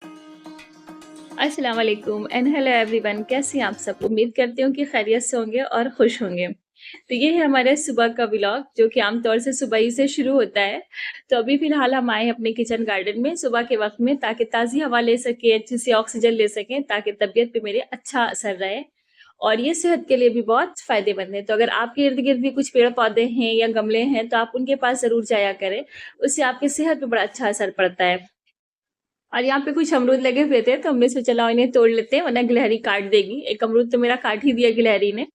अस्सलाम वालेकुम and hello everyone, कैसे हैं आप सब। उम्मीद करती हूँ कि खैरियत से होंगे और खुश होंगे। तो ये है हमारे सुबह का व्लॉग जो कि आमतौर से सुबह ही से शुरू होता है। तो अभी फ़िलहाल हम आए हैं अपने किचन गार्डन में सुबह के वक़्त में, ताकि ताज़ी हवा ले सकें, अच्छी सी ऑक्सीजन ले सकें, ताकि तबीयत पे मेरे अच्छा असर रहे और ये सेहत के लिए भी बहुत फ़ायदेमंद है। तो अगर आपके इर्द-गिर्द भी कुछ पेड़-पौधे हैं या गमले हैं तो आप उनके पास ज़रूर जाया करें, उससे आपकी सेहत पे बड़ा अच्छा असर पड़ता है। और यहाँ पे कुछ अमरूद लगे हुए थे, तो हमने सोचा लाओ इन्हें तोड़ लेते हैं, वरना गिलहरी काट देगी। एक अमरूद तो मेरा काट ही दिया गिलहरी ने।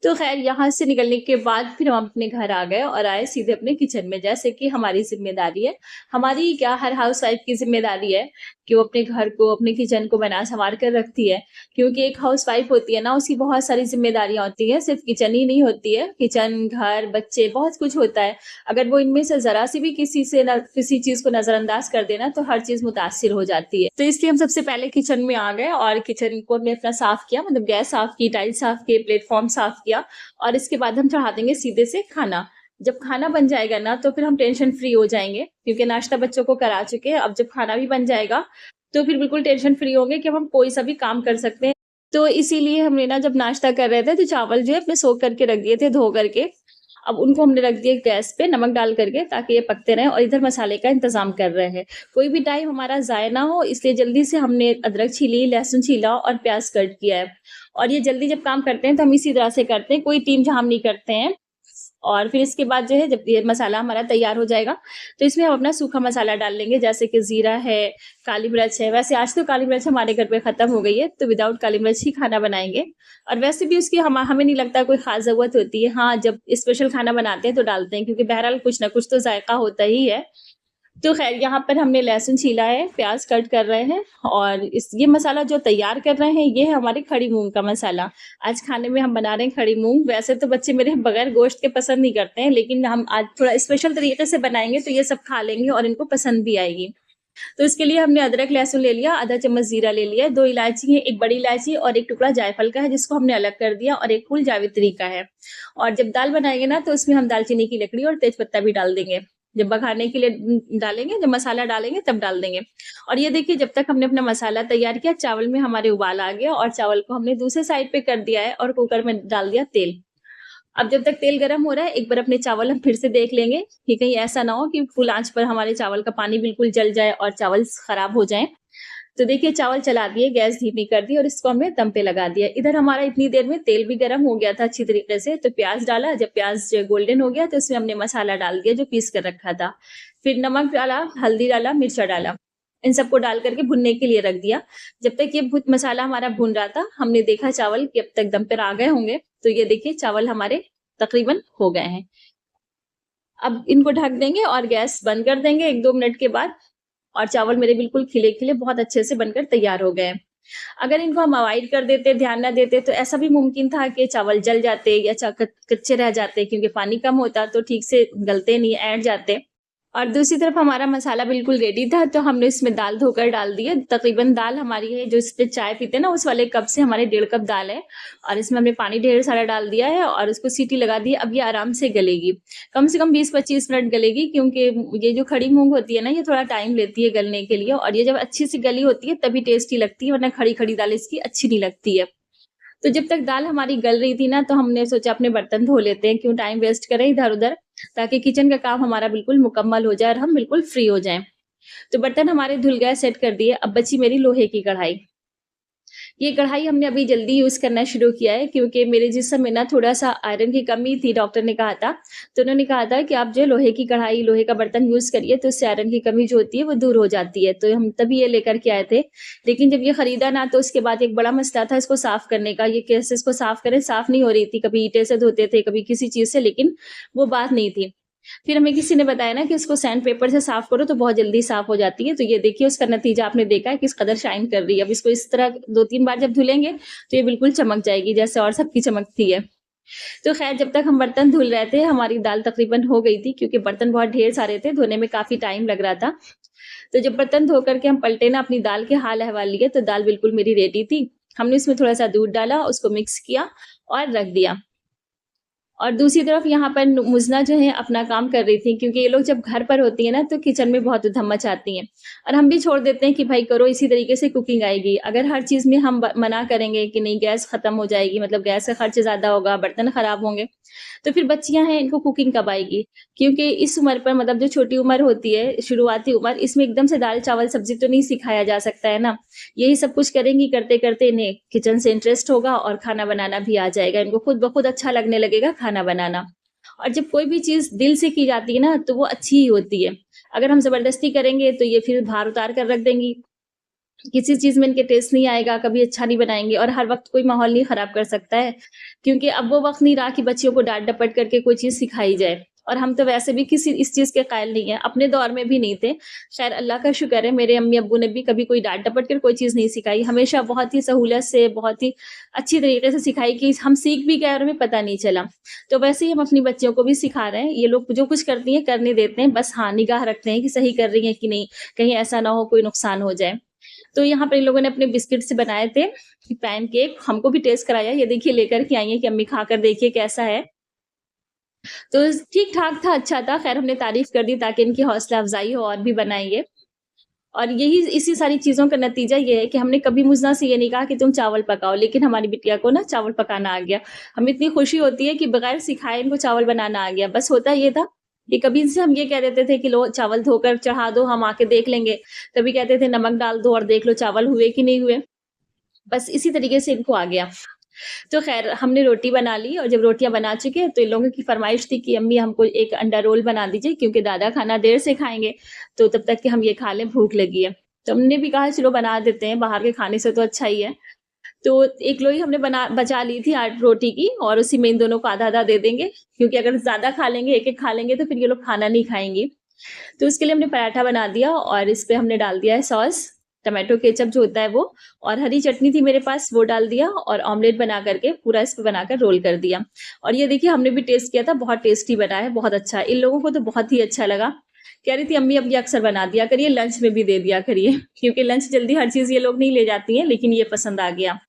तो ख़ैर यहाँ से निकलने के बाद फिर हम अपने घर आ गए और आए सीधे अपने किचन में, जैसे कि हमारी ज़िम्मेदारी है। हमारी क्या, हर हाउसवाइफ़ की ज़िम्मेदारी है कि वो अपने घर को, अपने किचन को बना-संवार कर रखती है। क्योंकि एक हाउसवाइफ़ होती है ना, उसकी बहुत सारी ज़िम्मेदारियाँ होती हैं, सिर्फ़ किचन ही नहीं होती है। किचन, घर, बच्चे, बहुत कुछ होता है। अगर वो इनमें से ज़रा-सी भी किसी चीज़ को नज़रअंदाज कर दे ना, तो हर चीज़ मुतासिर हो जाती है। तो इसलिए हम सबसे पहले किचन में आ गए और किचन को हमने अपना साफ़ किया, मतलब गैस साफ़ की, टाइल्स साफ़ किए, प्लेटफ़ॉर्म साफ़ किया और इसके बाद हम चढ़ा देंगे सीधे से खाना। जब खाना बन जाएगा ना, तो फिर हम टेंशन फ्री हो जाएँगे, क्योंकि नाश्ता बच्चों को करा चुके हैं। अब जब खाना भी बन जाएगा, तो फिर बिल्कुल टेंशन फ्री होंगे कि अब हम कोई सा भी काम कर सकते हैं। तो इसीलिए हमने ना, जब नाश्ता कर रहे थे, तो चावल जो है अपने सोक करके रख दिए थे, धो करके। अब उनको हमने रख दिए गैस पे नमक डाल करके, ताकि ये पकते रहें, और इधर मसाले का इंतज़ाम कर रहे हैं। कोई भी टाइम हमारा ज़ाया ना हो, इसलिए जल्दी से हमने अदरक छीली, लहसुन छीला और प्याज़ कट किया है। और ये जल्दी जब काम करते हैं तो हम इसी तरह से करते हैं, कोई टीम झाम नहीं करते हैं। और फिर इसके बाद जो है, जब ये मसाला हमारा तैयार हो जाएगा, तो इसमें हम अपना सूखा मसाला डाल लेंगे, जैसे कि ज़ीरा है, काली मिर्च है। वैसे आज तो काली मिर्च हमारे घर पे खत्म हो गई है, तो विदाउट काली मिर्च ही खाना बनाएँगे। और वैसे भी उसकी हमें नहीं लगता कोई ख़ास ज़रूरत होती है। हाँ, जब स्पेशल खाना बनाते हैं तो डालते हैं, क्योंकि बहरहाल कुछ ना कुछ तो जायका होता ही है। तो ख़ैर यहाँ पर हमने लहसुन छीला है, प्याज़ कट कर रहे हैं और इस ये मसाला जो तैयार कर रहे हैं, ये है हमारी खड़ी मूँग का मसाला। आज खाने में हम बना रहे हैं खड़ी मूँग। वैसे तो बच्चे मेरे बगैर गोश्त के पसंद नहीं करते हैं, लेकिन हम आज थोड़ा स्पेशल तरीके से बनाएँगे तो ये सब खा लेंगे और इनको पसंद भी आएगी। तो इसके लिए हमने अदरक, लहसुन ले लिया, आधा चम्मच ज़ीरा ले लिया, 2 इलायची है, 1 बड़ी इलायची और 1 टुकड़ा जायफल का है, जिसको हमने अलग कर दिया, और 1 फूल जावित्री का है। और जब दाल बनाएँगे ना, तो उसमें हम दालचीनी की लकड़ी और तेजपत्ता भी डाल देंगे। जब बघारने के लिए डालेंगे, जब मसाला डालेंगे तब डाल देंगे। और ये देखिए, जब तक हमने अपना मसाला तैयार किया, चावल में हमारे उबाल आ गया और चावल को हमने दूसरे साइड पे कर दिया है और कुकर में डाल दिया तेल। अब जब तक तेल गरम हो रहा है, एक बार अपने चावल हम फिर से देख लेंगे कि कहीं ऐसा ना हो कि फुल आँच पर हमारे चावल का पानी बिल्कुल जल जाए और चावल खराब हो जाएँ। तो देखिए, चावल चला दिए, गैस धीमी कर दी और इसको हमने दम पे लगा दिया। इधर हमारा इतनी देर में तेल भी गरम हो गया था अच्छी तरीके से, तो प्याज़ डाला, जब प्याज़ गोल्डन हो गया तो उसमें हमने मसाला डाल दिया जो पीस कर रखा था। फिर नमक डाला, हल्दी डाला, मिर्चा डाला। इन सबको डाल करके भुनने के लिए रख दिया। जब तक ये भुन मसाला हमारा भुन रहा था, हमने देखा चावल कि अब तक दम पर आ गए होंगे, तो ये देखिए चावल हमारे तकरीबन हो गए हैं। अब इनको ढक देंगे और गैस बंद कर देंगे 1-2 मिनट के बाद, और चावल मेरे बिल्कुल खिले-खिले बहुत अच्छे से बनकर तैयार हो गए हैं। अगर इनको हम अवॉइड कर देते, ध्यान ना देते, तो ऐसा भी मुमकिन था कि चावल जल जाते या कच्चे रह जाते, क्योंकि पानी कम होता तो ठीक से गलते नहीं, ऐंठ जाते। और दूसरी तरफ हमारा मसाला बिल्कुल रेडी था, तो हमने इसमें दाल धोकर डाल दी है। तकरीबन दाल हमारी है, जो इस पे चाय पीते हैं ना, उस वाले कप से हमारे 1.5 कप दाल है और इसमें हमने पानी ढेर सारा डाल दिया है और उसको सीटी लगा दी है। अब ये आराम से गलेगी। कम से कम 20-25 मिनट गलेगी, क्योंकि ये जो खड़ी मूँग होती है ना, ये थोड़ा टाइम लेती है गलने के लिए, और ये जब अच्छी से गली होती है तभी टेस्टी लगती है, वरना खड़ी-खड़ी दाल इसकी अच्छी नहीं लगती है। तो जब तक दाल हमारी गल रही थी ना, तो हमने सोचा अपने बर्तन धो लेते हैं, क्यों टाइम वेस्ट करें इधर-उधर, ताकि किचन का काम हमारा बिल्कुल मुकम्मल हो जाए और हम बिल्कुल फ्री हो जाएँ। तो बर्तन हमारे धुल गए, सेट कर दिए, अब बची मेरी लोहे की कढ़ाई। ये कढ़ाई हमने अभी जल्दी यूज़ करना शुरू किया है, क्योंकि मेरे जिस्म में ना थोड़ा-सा आयरन की कमी थी, डॉक्टर ने कहा था। तो उन्होंने कहा था कि आप जो है लोहे की कढ़ाई, लोहे का बर्तन यूज़ करिए, तो उससे आयरन की कमी जो होती है वो दूर हो जाती है। तो हम तभी ये लेकर के आए थे। लेकिन जब ये खरीदा ना, तो उसके बाद एक बड़ा मसला था इसको साफ़ करने का। ये कैसे इसको साफ़ करें, साफ़ नहीं हो रही थी। कभी ईंटे से धोते थे, कभी किसी चीज़ से, लेकिन वो बात नहीं थी। फिर हमें किसी ने बताया ना कि इसको सैंड पेपर से साफ करो तो बहुत जल्दी साफ हो जाती है। तो ये देखिए, उसका नतीजा आपने देखा है किस कदर शाइन कर रही है। अब इसको इस तरह 2-3 बार जब धुलेंगे तो ये बिल्कुल चमक जाएगी, जैसे और सबकी चमकती है। तो खैर, जब तक हम बर्तन धुल रहे थे, हमारी दाल तकरीबन हो गई थी, क्योंकि बर्तन बहुत ढेर सारे थे, धोने में काफ़ी टाइम लग रहा था। तो जब बर्तन धो कर के हम पलटे ना, अपनी दाल के हाल-अहवाल लिए, तो दाल बिल्कुल मेरी रेडी थी। हमने इसमें थोड़ा-सा दूध डाला, उसको मिक्स किया और रख दिया। और दूसरी तरफ यहाँ पर मुज़ना जो है अपना काम कर रही थी, क्योंकि ये लोग जब घर पर होती है ना तो किचन में बहुत उधम मचाती हैं और हम भी छोड़ देते हैं कि भाई करो, इसी तरीके से कुकिंग आएगी। अगर हर चीज़ में हम मना करेंगे कि नहीं गैस खत्म हो जाएगी, मतलब गैस का खर्च ज़्यादा होगा, बर्तन खराब होंगे, तो फिर बच्चियां हैं, इनको कुकिंग कब आएगी? क्योंकि इस उम्र पर, मतलब जो छोटी उम्र होती है, शुरुआती उम्र, इसमें एकदम से दाल चावल सब्जी तो नहीं सिखाया जा सकता है ना। यही सब कुछ करेंगी, करते करते इन्हें किचन से इंटरेस्ट होगा और खाना बनाना भी आ जाएगा, इनको खुद ब खुद अच्छा लगने लगेगा खाना बनाना। और जब कोई भी चीज़ दिल से की जाती है ना, तो वो अच्छी ही होती है। अगर हम ज़बरदस्ती करेंगे, तो ये फिर भार उतार कर रख देंगी। किसी चीज़ में इनके टेस्ट नहीं आएगा, कभी अच्छा नहीं बनाएँगे और हर वक़्त कोई माहौल नहीं ख़राब कर सकता है। क्योंकि अब वो वक़्त नहीं रहा कि बच्चियों को डाँट-डपट करके कोई चीज़ सिखाई जाए। और हम तो वैसे भी किसी इस चीज़ के कायल नहीं हैं, अपने दौर में भी नहीं थे। ख़ैर अल्लाह का शुक्र है, मेरे अम्मी-अब्बू ने भी कभी कोई डाँट-डपट कर कोई चीज़ नहीं सिखाई। हमेशा बहुत ही सहूलियत से, बहुत ही अच्छी तरीके से सिखाई कि हम सीख भी गए और हमें पता नहीं चला। तो वैसे ही हम अपनी बच्चियों को भी सिखा रहे हैं। ये लोग जो कुछ करती हैं करने देते हैं, बस हाँ, निगाह रखते हैं कि सही कर रही हैं कि नहीं, कहीं ऐसा ना हो कोई नुकसान हो जाए। तो यहाँ पर इन लोगों ने अपने बिस्किट से बनाए थे पैनकेक, हमको भी टेस्ट कराया। ये देखिए लेकर के आई हैं कि अम्मी खाकर देखिए कैसा है। तो ठीक-ठाक था, अच्छा था। ख़ैर हमने तारीफ़ कर दी ताकि इनकी हौसला अफ़ज़ाई हो और भी बनाएँगे। और यही इसी सारी चीज़ों का नतीजा ये है कि हमने कभी मुज़ना से ये नहीं कहा कि तुम चावल पकाओ, लेकिन हमारी बिटिया को ना चावल पकाना आ गया। हमें इतनी खुशी होती है कि बगैर सिखाए इनको चावल बनाना आ गया। बस होता ये था कि कभी इनसे हम ये कह देते थे कि लो चावल धोकर चढ़ा दो, हम आके देख लेंगे। कभी कहते थे नमक डाल दो और देख लो चावल हुए कि नहीं हुए। बस इसी तरीके से इनको आ गया। तो ख़ैर हमने रोटी बना ली और जब रोटियाँ बना चुके तो इन लोगों की फ़रमाइश थी कि अम्मी हमको एक अंडा रोल बना दीजिए, क्योंकि दादा खाना देर से खाएँगे, तो तब तक कि हम ये खा लें, भूख लगी है। तो हमने भी कहा चलो बना देते हैं, बाहर के खाने से तो अच्छा ही है। तो 1 लोई हमने बना बचा ली थी रोटी की और उसी में इन दोनों को आधा-आधा दे देंगे, क्योंकि अगर ज़्यादा खा लेंगे, एक-एक खा लेंगे तो फिर ये लोग खाना नहीं खाएँगी। तो उसके लिए हमने पराठा बना दिया और इस पे हमने डाल दिया है सॉस, टोमेटो केचअप जो होता है वो, और हरी चटनी थी मेरे पास, वो डाल दिया और ऑमलेट बना करके पूरा इस पे बनाकर रोल कर दिया। और ये देखिए हमने भी टेस्ट किया था, बहुत टेस्टी बना है, बहुत अच्छा है। इन लोगों को तो बहुत ही अच्छा लगा। कह रही थी अम्मी अब ये अक्सर बना दिया करिए, लंच में भी दे दिया करिए क्योंकि लंच जल्दी हर चीज़ ये लोग नहीं ले जाती हैं, लेकिन ये पसंद आ गया।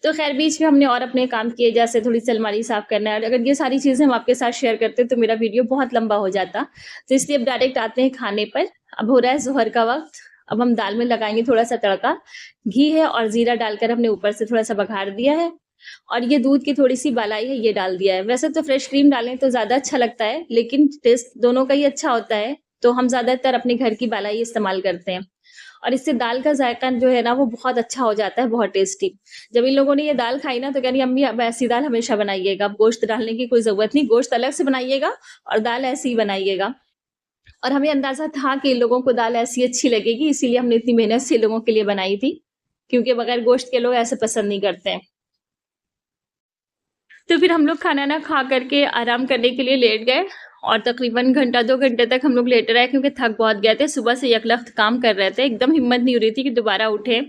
तो ख़ैर बीच में हमने और अपने काम किए, जैसे थोड़ी-सी अलमारी साफ़ करना है, और अगर ये सारी चीज़ें हम आपके साथ शेयर करते तो मेरा वीडियो बहुत लंबा हो जाता। तो इसलिए अब डायरेक्ट आते हैं खाने पर। अब हो रहा है ज़ोहर का वक़्त, अब हम दाल में लगाएँगे थोड़ा-सा तड़का। घी है और ज़ीरा डालकर हमने ऊपर से थोड़ा-सा बघार दिया है और ये दूध की थोड़ी-सी मलाई है, ये डाल दिया है। वैसे तो फ्रेश क्रीम डालें तो ज़्यादा अच्छा लगता है, लेकिन टेस्ट दोनों का ही अच्छा होता है, तो हम ज़्यादातर अपने घर की मलाई इस्तेमाल करते हैं। और इससे दाल का ज़ायक़ा जो है ना वो बहुत अच्छा हो जाता है, बहुत टेस्टी। जब इन लोगों ने ये दाल खाई ना तो कह रही अम्मी अब ऐसी दाल हमेशा बनाइएगा, अब गोश्त डालने की कोई ज़रूरत नहीं, गोश्त अलग से बनाइएगा और दाल ऐसी ही बनाइएगा। और हमें अंदाज़ा था कि इन लोगों को दाल ऐसी अच्छी लगेगी, इसीलिए हमने इतनी मेहनत से इन लोगों के लिए बनाई थी, क्योंकि बगैर गोश्त के लोग ऐसे पसंद नहीं करते हैं। तो फिर हम लोग खाना ना खा करके आराम करने के लिए लेट गए और तकरीबन घंटा 2 घंटे तक हम लोग लेटे रहे, क्योंकि थक बहुत गए थे। सुबह से यकलख्त काम कर रहे थे, एकदम हिम्मत नहीं हो रही थी कि दोबारा उठें।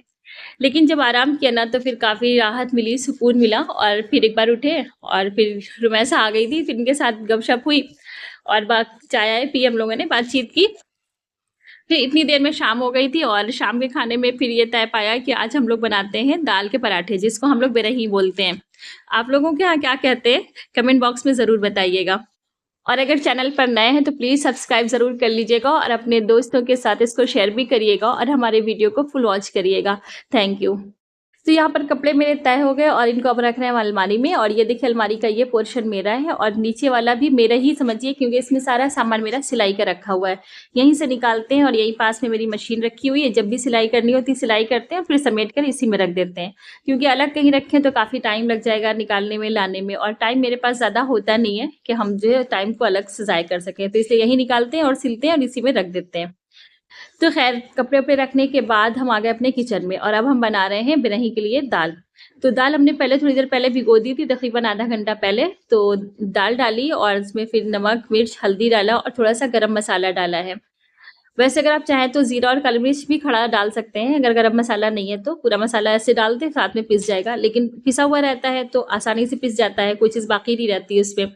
लेकिन जब आराम किया ना तो फिर काफ़ी राहत मिली, सुकून मिला और फिर एक बार उठे और फिर रुमैसा आ गई थी, फिर इनके साथ गपशप हुई और बात चाय-वाय पी हम लोगों ने, बातचीत की। फिर इतनी देर में शाम हो गई थी और शाम के खाने में फिर ये तय पाया कि आज हम लोग बनाते हैं दाल के पराठे, जिसको हम लोग बेरही बोलते हैं। आप लोगों के यहाँ क्या कहते हैं? कमेंट बॉक्स में ज़रूर बताइएगा। और अगर चैनल पर नए हैं तो प्लीज़ सब्सक्राइब ज़रूर कर लीजिएगा और अपने दोस्तों के साथ इसको शेयर भी करिएगा और हमारे वीडियो को फुल वॉच करिएगा। Thank you. तो यहाँ पर कपड़े मेरे तय हो गए और इनको अब रख रहे हैं अलमारी में, और ये देखिए अलमारी का ये पोर्शन मेरा है और नीचे वाला भी मेरा ही समझिए, क्योंकि इसमें सारा सामान मेरा सिलाई का रखा हुआ है। यहीं से निकालते हैं और यहीं पास में मेरी मशीन रखी हुई है, जब भी सिलाई करनी होती है सिलाई करते हैं, फिर समेट कर इसी में रख देते हैं। क्योंकि अलग कहीं रखें तो काफ़ी टाइम लग जाएगा निकालने में, लाने में, और टाइम मेरे पास ज़्यादा होता नहीं है कि हम जो है टाइम को अलग से ज़ाय कर सकें। तो इसलिए यहीं निकालते हैं और सिलते हैं और इसी में रख देते हैं। तो ख़ैर कपड़े-वपड़े रखने के बाद हम आ गए अपने किचन में और अब हम बना रहे हैं बिरही के लिए दाल। तो दाल हमने पहले थोड़ी देर पहले भिगो दी थी, तकरीबन आधा घंटा पहले। तो दाल डाली और उसमें फिर नमक, मिर्च, हल्दी डाला और थोड़ा-सा गरम मसाला डाला है। वैसे अगर आप चाहें तो ज़ीरा और काली मिर्च भी खड़ा डाल सकते हैं, अगर गरम मसाला नहीं है तो पूरा मसाला ऐसे डाल दें, साथ में पिस जाएगा। लेकिन पिसा हुआ रहता है तो आसानी से पिस जाता है, कोई चीज़ बाकी नहीं रहती है उसमें।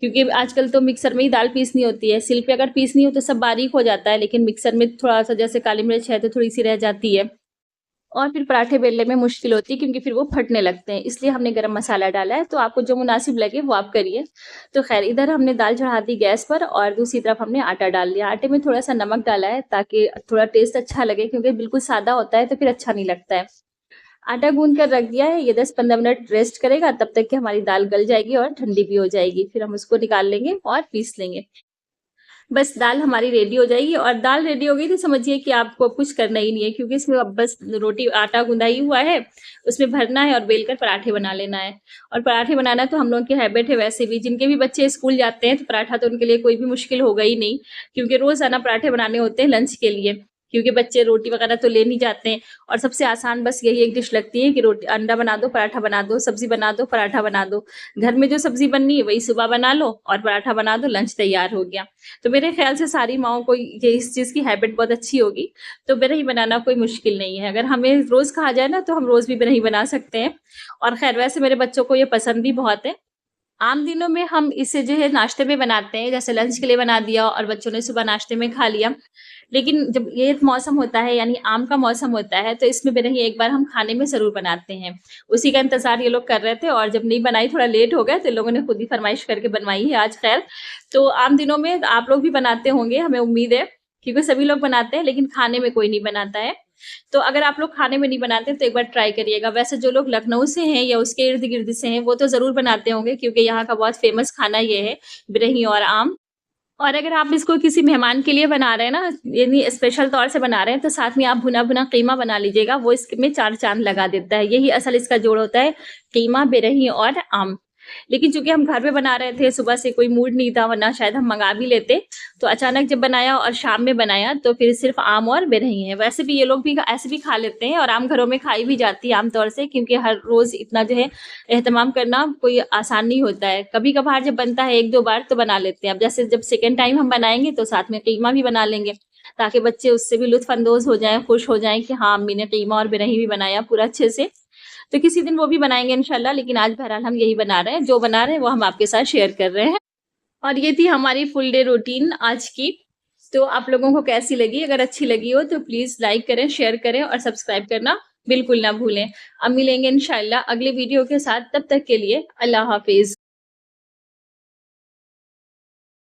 क्योंकि आजकल तो मिक्सर में ही दाल पीसनी होती है, सिल पे अगर पीसनी हो तो सब बारीक हो जाता है, लेकिन मिक्सर में थोड़ा-सा जैसे काली मिर्च है तो थोड़ी-सी रह जाती है। और फिर पराठे बेलने में मुश्किल होती है क्योंकि फिर वो फटने लगते हैं, इसलिए हमने गरम मसाला डाला है। तो आपको जो मुनासिब लगे वो आप करिए। तो ख़ैर इधर हमने दाल चढ़ा दी गैस पर और दूसरी तरफ हमने आटा डाल दिया। आटे में थोड़ा-सा नमक डाला है ताकि थोड़ा टेस्ट अच्छा लगे क्योंकि बिल्कुल सादा होता है तो फिर अच्छा नहीं लगता है। आटा गूँथ कर रख दिया है, ये 10-15 मिनट रेस्ट करेगा तब तक कि हमारी दाल गल जाएगी और ठंडी भी हो जाएगी। फिर हम उसको निकाल लेंगे और पीस लेंगे। बस दाल हमारी रेडी हो जाएगी और दाल रेडी हो गई तो समझिए कि आपको अब कुछ करना ही नहीं है क्योंकि इसमें अब बस रोटी आटा गूँधा ही हुआ है, उसमें भरना है और बेल कर पराठे बना लेना है। और पराठे बनाना तो हम लोगों की हैबिट है वैसे भी, जिनके भी बच्चे स्कूल जाते हैं तो पराठा तो उनके लिए कोई भी मुश्किल होगा ही नहीं क्योंकि रोज़ाना पराठे बनाने होते हैं लंच के लिए। क्योंकि बच्चे रोटी वगैरह तो ले नहीं जाते हैं और सबसे आसान बस यही एक डिश लगती है कि रोटी अंडा बना दो, पराठा बना दो, सब्ज़ी बना दो, पराठा बना दो। घर में जो सब्ज़ी बननी है वही सुबह बना लो और पराठा बना दो, लंच तैयार हो गया। तो मेरे ख़्याल से सारी माँओं को ये इस चीज़ की हैबिट बहुत अच्छी होगी, तो बिरही बनाना कोई मुश्किल नहीं है। अगर हमें रोज़ कहा जाए ना तो हम रोज़ भी बिरही बना सकते हैं और ख़ैर वैसे मेरे बच्चों को ये पसंद भी बहुत है। आम दिनों में हम इसे जो है नाश्ते में बनाते हैं, जैसे लंच के लिए बना दिया और बच्चों ने सुबह नाश्ते में खा लिया। लेकिन जब ये मौसम होता है यानी आम का मौसम होता है तो इसमें बिरही एक बार हम खाने में ज़रूर बनाते हैं। उसी का इंतज़ार ये लोग कर रहे थे और जब नहीं बनाई थोड़ा लेट हो गया तो इन लोगों ने खुद ही फ़रमाइश करके बनवाई है आज ख़ैर। तो आम दिनों में आप लोग भी बनाते होंगे हमें उम्मीद है, क्योंकि सभी लोग बनाते हैं लेकिन खाने में कोई नहीं बनाता है। तो अगर आप लोग खाने में नहीं बनाते तो एक बार ट्राई करिएगा। वैसे जो लोग लखनऊ से हैं या उसके इर्द-गिर्द से हैं वो तो ज़रूर बनाते होंगे क्योंकि यहाँ का बहुत फ़ेमस खाना ये है, बिरही और आम। और अगर आप इसको किसी मेहमान के लिए बना रहे हैं ना, यानी स्पेशल तौर से बना रहे हैं, तो साथ में आप भुना-भुना कीमा बना लीजिएगा, वो इसमें 4 चाँद लगा देता है। यही असल इसका जोड़ होता है, कीमा, बिरही और आम। लेकिन चूँकि हम घर पे बना रहे थे, सुबह से कोई मूड नहीं था, वरना शायद हम मँगा भी लेते। तो अचानक जब बनाया और शाम में बनाया, तो फिर सिर्फ़ आम और बिरही है। वैसे भी ये लोग भी ऐसे भी खा लेते हैं और आम घरों में खाई भी जाती है आम तौर से क्योंकि हर रोज़ इतना जो है एहतमाम करना कोई आसान नहीं होता है। कभी-कभार जब बनता है 1-2 बार तो बना लेते हैं। अब जैसे जब सेकंड टाइम हम बनाएँगे तो साथ में कीमा भी बना लेंगे, ताकि बच्चे उससे भी लुत्फ़ अंदोज़ हो जाएँ, खुश हो जाएँ कि हाँ, अम्मी ने कीमा और बिरही भी बनाया पूरा अच्छे से। तो किसी दिन वो भी बनाएँगे इंशाल्लाह, लेकिन आज बहरहाल हम यही बना रहे हैं। जो बना रहे हैं वो हम आपके साथ शेयर कर रहे हैं। और ये थी हमारी फुल डे रूटीन आज की। तो आप लोगों को कैसी लगी? अगर अच्छी लगी हो तो प्लीज़ लाइक करें, शेयर करें और सब्सक्राइब करना बिल्कुल ना भूलें। अब मिलेंगे इंशाल्लाह अगले वीडियो के साथ, तब तक के लिए अल्लाह हाफ़िज़।